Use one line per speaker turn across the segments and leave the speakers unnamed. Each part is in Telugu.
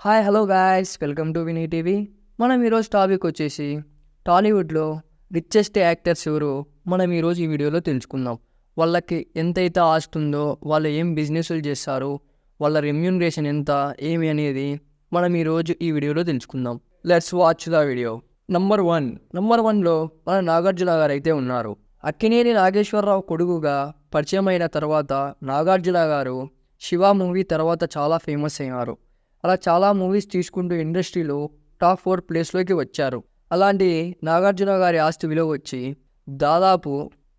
Hi hello guys, welcome to Vini TV. మనం ఈరోజు టాపిక్ వచ్చేసి టాలీవుడ్లో రిచెస్ట్ యాక్టర్స్ ఎవరు మనం ఈరోజు ఈ వీడియోలో తెలుసుకుందాం. వాళ్ళకి ఎంతైతే ఆస్తి ఉందో, వాళ్ళు ఏం బిజినెస్లు చేస్తారు, వాళ్ళ రెమ్యూనరేషన్ ఎంత ఏమి అనేది మనం ఈరోజు ఈ వీడియోలో తెలుసుకుందాం. Let's watch the video. Number 1లో మన నాగార్జున గారు అయితే ఉన్నారు. అక్కినేని నాగేశ్వరరావు కొడుకుగా పరిచయం అయిన తర్వాత నాగార్జున గారు శివ మూవీ తర్వాత చాలా ఫేమస్ అయ్యారు. అలా చాలా మూవీస్ తీసుకుంటూ ఇండస్ట్రీలో టాప్ 4 ప్లేస్లోకి వచ్చారు. అలాంటి నాగార్జున గారి ఆస్తి విలువ వచ్చి దాదాపు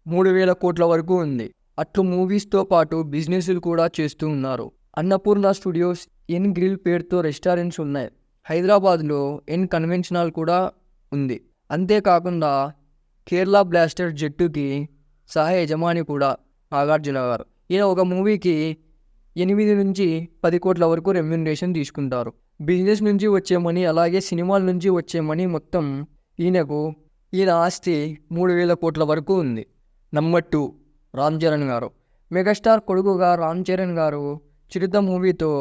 3,000 కోట్ల వరకు ఉంది. అట్లు మూవీస్తో పాటు బిజినెస్లు కూడా చేస్తూ ఉన్నారు. అన్నపూర్ణ స్టూడియోస్, ఎన్ గ్రిల్ పేరుతో రెస్టారెంట్స్ ఉన్నాయి. హైదరాబాద్లో ఎన్ కన్వెన్షనల్ కూడా ఉంది. అంతేకాకుండా కేరళ బ్లాస్టర్ జట్టుకి సహ యజమాని కూడా నాగార్జున గారు. ఈయన ఒక మూవీకి 8 నుంచి 10 కోట్ల వరకు రెమ్యూనరేషన్ తీసుకుంటారు. బిజినెస్ నుంచి వచ్చే మనీ, అలాగే సినిమాల నుంచి వచ్చే మనీ మొత్తం ఈయన ఆస్తి 3,000 కోట్ల వరకు ఉంది. నంబర్ 2 రామ్ చరణ్ గారు. మెగాస్టార్ కొడుకుగా రామ్ చరణ్ గారు చిరుత మూవీతో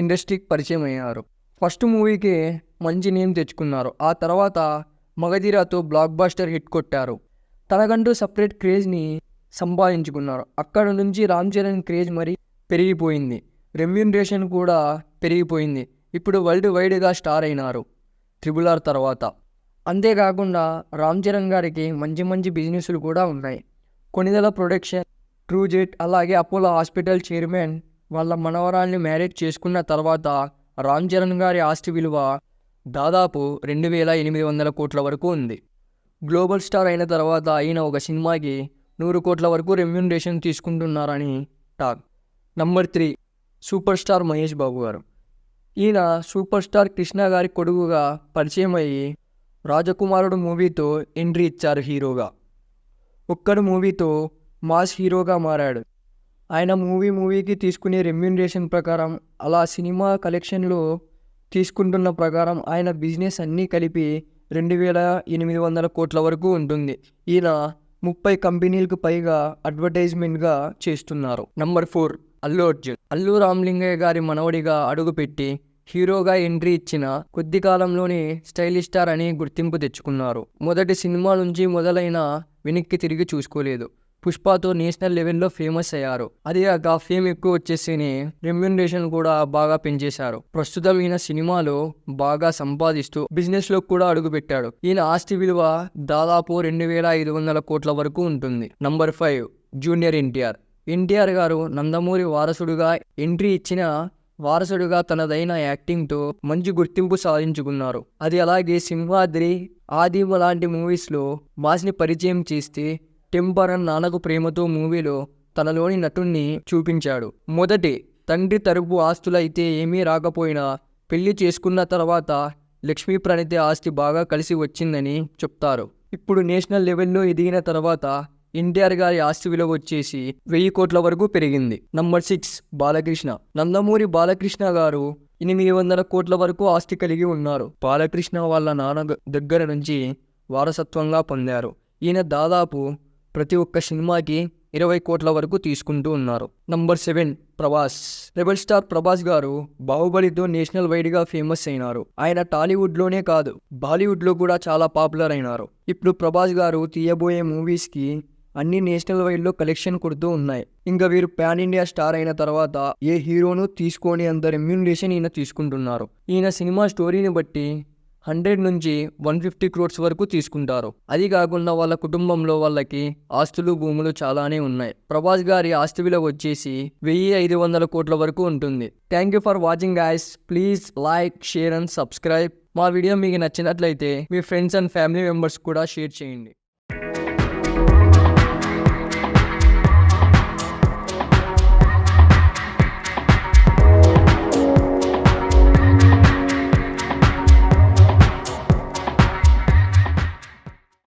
ఇండస్ట్రీకి పరిచయం అయ్యారు. ఫస్ట్ మూవీకి మంచి నేమ్ తెచ్చుకున్నారు. ఆ తర్వాత మగధీరాతో బ్లాక్ బాస్టర్ హిట్ కొట్టారు. తనకంటూ సపరేట్ క్రేజ్ని సంపాదించుకున్నారు. అక్కడ నుంచి రామ్ చరణ్ క్రేజ్ మరి పెరిగిపోయింది. రెమ్యూనరేషన్ కూడా పెరిగిపోయింది. ఇప్పుడు వరల్డ్ వైడ్గా స్టార్ అయినారు RRR తర్వాత. అంతేకాకుండా రామ్ చరణ్ గారికి మంచి బిజినెస్లు కూడా ఉన్నాయి. కొనిదెల ప్రొడక్షన్, ట్రూజెట్, అలాగే అపోలో హాస్పిటల్ చైర్మన్ వాళ్ళ మనవరాల్ని మ్యారేజ్ చేసుకున్న తర్వాత రామ్ చరణ్ గారి ఆస్తి విలువ దాదాపు 2,800 కోట్ల వరకు ఉంది. గ్లోబల్ స్టార్ అయిన తర్వాత ఈయన ఒక సినిమాకి 100 కోట్ల వరకు రెమ్యూనరేషన్ తీసుకుంటున్నారని talk. Number 3 super star Mahesh Babu గారు. ఈయన సూపర్ స్టార్ కృష్ణ గారి కొడుకుగా పరిచయం అయ్యి రాజకుమారుడు మూవీతో ఎంట్రీ ఇచ్చారు హీరోగా. ఒక్కడు మూవీతో మాస్ హీరోగా మారాడు. ఆయన మూవీకి తీసుకునే రెమ్యూనరేషన్ ప్రకారం, అలా సినిమా కలెక్షన్లో తీసుకుంటున్న ప్రకారం ఆయన బిజినెస్ అన్నీ కలిపి 2,800 కోట్ల వరకు ఉంటుంది. ఈయన 30 కంపెనీలకు పైగా అడ్వర్టైజ్మెంట్గా చేస్తున్నారు. నంబర్ 4 అల్లు అర్జున్. అల్లు రామలింగయ్య గారి మనవడిగా అడుగుపెట్టి హీరోగా ఎంట్రీ ఇచ్చిన కొద్ది కాలంలోనే స్టైలిష్ స్టార్ అని గుర్తింపు తెచ్చుకున్నారు. మొదటి సినిమా నుంచి మొదలైన వెనక్కి తిరిగి చూసుకోలేదు. పుష్పతో నేషనల్ లెవెల్లో ఫేమస్ అయ్యారు. అదే కాక ఫేమ్ ఎక్కువ వచ్చేసినే రెమ్యూనరేషన్ కూడా బాగా పెంచేశారు. ప్రస్తుతం ఈయన సినిమాలో బాగా సంపాదిస్తూ బిజినెస్లో కూడా అడుగుపెట్టాడు. ఈయన ఆస్తి విలువ దాదాపు 2,500 కోట్ల వరకు ఉంటుంది. నంబర్ 5 జూనియర్ ఎన్టీఆర్ గారు నందమూరి వారసుడుగా ఎంట్రీ ఇచ్చిన వారసుడుగా తనదైన యాక్టింగ్తో మంచి గుర్తింపు సాధించుకున్నారు. అది అలాగే సింహాద్రి, ఆదిమ లాంటి మూవీస్లో మాస్ని పరిచయం చేస్తే టెంపర్ అండ్ నాన్నకు ప్రేమతో మూవీలో తనలోని నటుణ్ణి చూపించాడు. మొదటి తండ్రి తరపు ఆస్తులైతే ఏమీ రాకపోయినా పెళ్లి చేసుకున్న తర్వాత లక్ష్మీ ప్రణితి ఆస్తి బాగా కలిసి వచ్చిందని చెప్తారు. ఇప్పుడు నేషనల్ లెవెల్లో ఎదిగిన తర్వాత ఎన్టీఆర్ గారి ఆస్తి విలువ వచ్చేసి 1,000 కోట్ల వరకు పెరిగింది. నంబర్ 6 బాలకృష్ణ. నందమూరి బాలకృష్ణ గారు 800 కోట్ల వరకు ఆస్తి కలిగి ఉన్నారు. బాలకృష్ణ వాళ్ళ నాన్న దగ్గర నుంచి వారసత్వంగా పొందారు. ఈయన దాదాపు ప్రతి ఒక్క సినిమాకి 20 కోట్ల వరకు తీసుకుంటూ ఉన్నారు. Number 7 Prabhas. Rebel star Prabhas గారు బాహుబలితో నేషనల్ వైడ్గా ఫేమస్ అయినారు. ఆయన టాలీవుడ్లోనే కాదు, బాలీవుడ్లో కూడా చాలా పాపులర్ అయినారు. ఇప్పుడు ప్రభాస్ గారు తీయబోయే మూవీస్కి అన్ని నేషనల్ వైడ్లో కలెక్షన్ కొడుతూ ఉన్నాయి. ఇంకా వీరు పాన్ ఇండియా స్టార్ అయిన తర్వాత ఏ హీరోను తీసుకొని అంత రెమ్యూనరేషన్ ఈయన తీసుకుంటున్నారు. ఈయన సినిమా స్టోరీని బట్టి 100 నుంచి 150 క్రోర్స్ వరకు తీసుకుంటారు. అది కాకుండా వాళ్ళ కుటుంబంలో వాళ్ళకి ఆస్తులు, భూములు చాలానే ఉన్నాయి. ప్రభాస్ గారి ఆస్తి విలువ వచ్చేసి 1,500 కోట్ల వరకు ఉంటుంది. Thank you for watching guys. Please like, share and subscribe. మా వీడియో మీకు నచ్చినట్లయితే మీ ఫ్రెండ్స్ అండ్ ఫ్యామిలీ మెంబర్స్ కూడా షేర్ చేయండి.